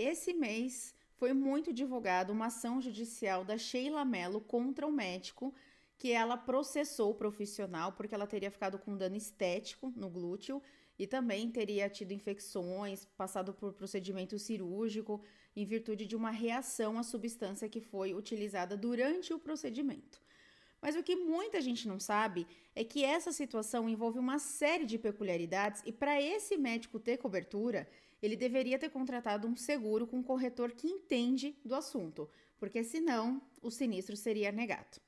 Esse mês foi muito divulgada uma ação judicial da Sheila Mello contra o médico, que ela processou o profissional porque ela teria ficado com dano estético no glúteo e também teria tido infecções, passado por procedimento cirúrgico em virtude de uma reação à substância que foi utilizada durante o procedimento. Mas o que muita gente não sabe é que essa situação envolve uma série de peculiaridades e para esse médico ter cobertura, ele deveria ter contratado um seguro com um corretor que entende do assunto, porque senão o sinistro seria negado.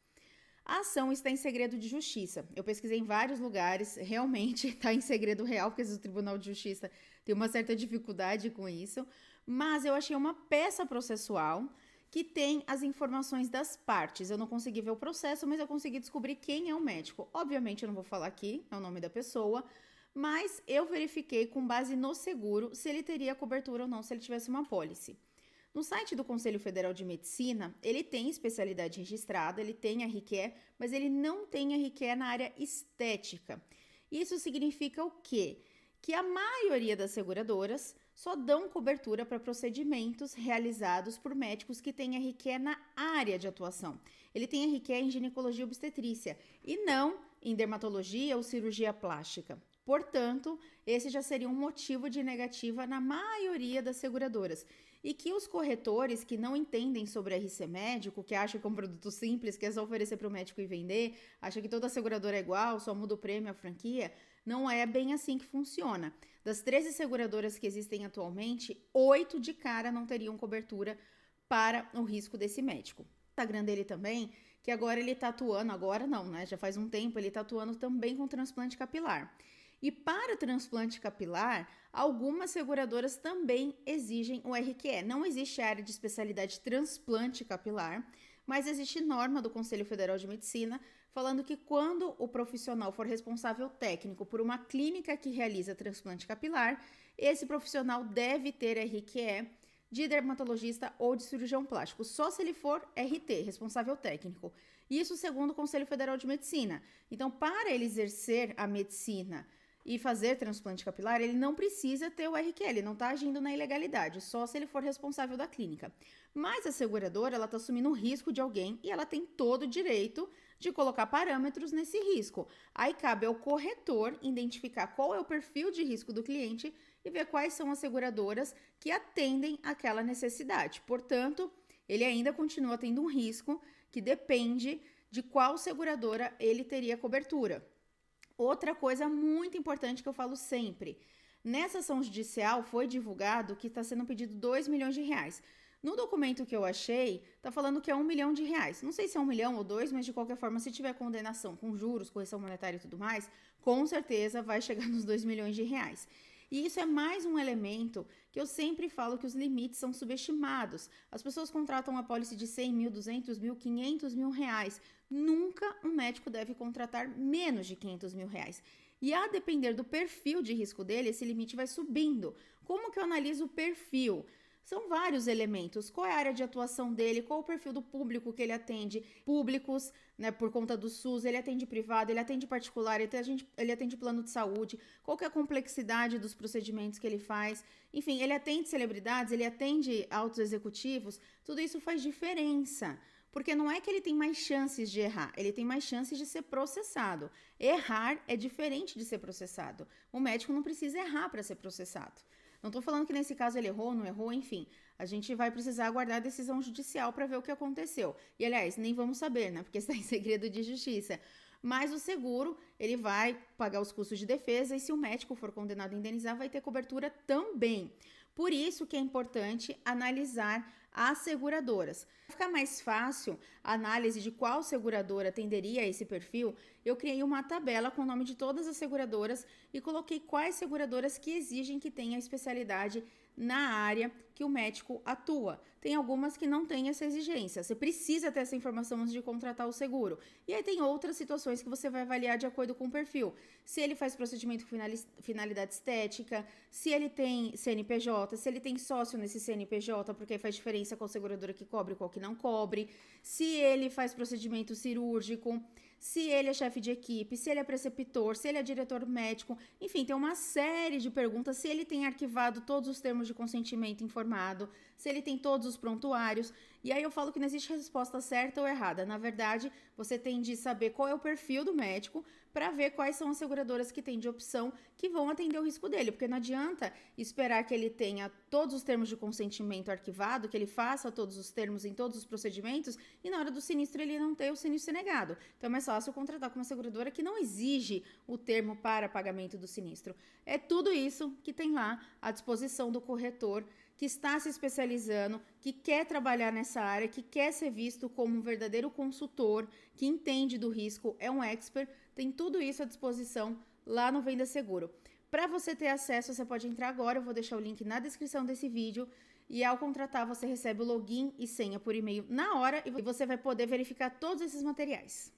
A ação está em segredo de justiça. Eu pesquisei em vários lugares, realmente está em segredo real, porque o Tribunal de Justiça tem uma certa dificuldade com isso, mas eu achei uma peça processual que tem as informações das partes. Eu não consegui ver o processo, mas eu consegui descobrir quem é o médico. Obviamente eu não vou falar aqui, é o nome da pessoa, mas eu verifiquei com base no seguro se ele teria cobertura ou não, se ele tivesse uma apólice. No site do Conselho Federal de Medicina, ele tem especialidade registrada, ele tem RQE, mas ele não tem RQE na área estética. Isso significa o quê? Que a maioria das seguradoras só dão cobertura para procedimentos realizados por médicos que têm RQE na área de atuação. Ele tem RQE em ginecologia e obstetrícia e não em dermatologia ou cirurgia plástica. Portanto, esse já seria um motivo de negativa na maioria das seguradoras. E que os corretores que não entendem sobre RC médico, que acham que é um produto simples, que é só oferecer para o médico e vender, acham que toda seguradora é igual, só muda o prêmio, a franquia, não é bem assim que funciona. Das 13 seguradoras que existem atualmente, 8 de cara não teriam cobertura para o risco desse médico. O Instagram dele também, que agora ele está atuando, agora não, né? Já faz um tempo, ele está atuando também com transplante capilar. E para transplante capilar, algumas seguradoras também exigem o RQE. Não existe área de especialidade transplante capilar, mas existe norma do Conselho Federal de Medicina falando que quando o profissional for responsável técnico por uma clínica que realiza transplante capilar, esse profissional deve ter RQE de dermatologista ou de cirurgião plástico, só se ele for RT, responsável técnico. Isso segundo o Conselho Federal de Medicina. Então, para ele exercer a medicina e fazer transplante capilar, ele não precisa ter o RQE, ele não está agindo na ilegalidade, só se ele for responsável da clínica. Mas a seguradora, ela está assumindo o risco de alguém e ela tem todo o direito de colocar parâmetros nesse risco. Aí cabe ao corretor identificar qual é o perfil de risco do cliente e ver quais são as seguradoras que atendem aquela necessidade. Portanto, ele ainda continua tendo um risco que depende de qual seguradora ele teria cobertura. Outra coisa muito importante que eu falo sempre, nessa ação judicial foi divulgado que está sendo pedido 2 milhões de reais. No documento que eu achei, está falando que é 1 milhão de reais. Não sei se é 1 milhão ou 2, mas de qualquer forma, se tiver condenação com juros, correção monetária e tudo mais, com certeza vai chegar nos 2 milhões de reais. E isso é mais um elemento que eu sempre falo que os limites são subestimados. As pessoas contratam uma pólice de 100 mil, 200 mil, 500 mil reais. Nunca um médico deve contratar menos de 500 mil reais. E a depender do perfil de risco dele, esse limite vai subindo. Como que eu analiso o perfil? São vários elementos. Qual é a área de atuação dele? Qual o perfil do público que ele atende? Públicos, né, por conta do SUS, ele atende privado, ele atende particular, ele atende plano de saúde. Qual que é a complexidade dos procedimentos que ele faz? Enfim, ele atende celebridades, ele atende altos executivos. Tudo isso faz diferença. Porque não é que ele tem mais chances de errar, ele tem mais chances de ser processado. Errar é diferente de ser processado. O médico não precisa errar para ser processado. Não estou falando que nesse caso ele errou, não errou, enfim. A gente vai precisar aguardar a decisão judicial para ver o que aconteceu. E, aliás, nem vamos saber, né? Porque está em segredo de justiça. Mas o seguro, ele vai pagar os custos de defesa e se o médico for condenado a indenizar, vai ter cobertura também. Por isso que é importante analisar as seguradoras. Para ficar mais fácil a análise de qual seguradora atenderia a esse perfil, eu criei uma tabela com o nome de todas as seguradoras e coloquei quais seguradoras que exigem que tenha especialidade na área que o médico atua. Tem algumas que não têm essa exigência. Você precisa ter essa informação antes de contratar o seguro. E aí tem outras situações que você vai avaliar de acordo com o perfil. Se ele faz procedimento com finalidade estética, se ele tem CNPJ, se ele tem sócio nesse CNPJ, porque aí faz diferença qual seguradora que cobre e qual que não cobre, se ele faz procedimento cirúrgico, se ele é chefe de equipe, se ele é preceptor, se ele é diretor médico, enfim, tem uma série de perguntas, se ele tem arquivado todos os termos de consentimento informado, se ele tem todos os prontuários. E aí eu falo que não existe resposta certa ou errada. Na verdade, você tem de saber qual é o perfil do médico para ver quais são as seguradoras que tem de opção que vão atender o risco dele, porque não adianta esperar que ele tenha todos os termos de consentimento arquivado, que ele faça todos os termos em todos os procedimentos e na hora do sinistro ele não ter o sinistro negado. Então é mais fácil contratar com uma seguradora que não exige o termo para pagamento do sinistro. É tudo isso que tem lá à disposição do corretor que está se especializando, que quer trabalhar nessa área, que quer ser visto como um verdadeiro consultor, que entende do risco, é um expert, tem tudo isso à disposição lá no Venda Seguro. Para você ter acesso, você pode entrar agora, eu vou deixar o link na descrição desse vídeo, e ao contratar você recebe o login e senha por e-mail na hora e você vai poder verificar todos esses materiais.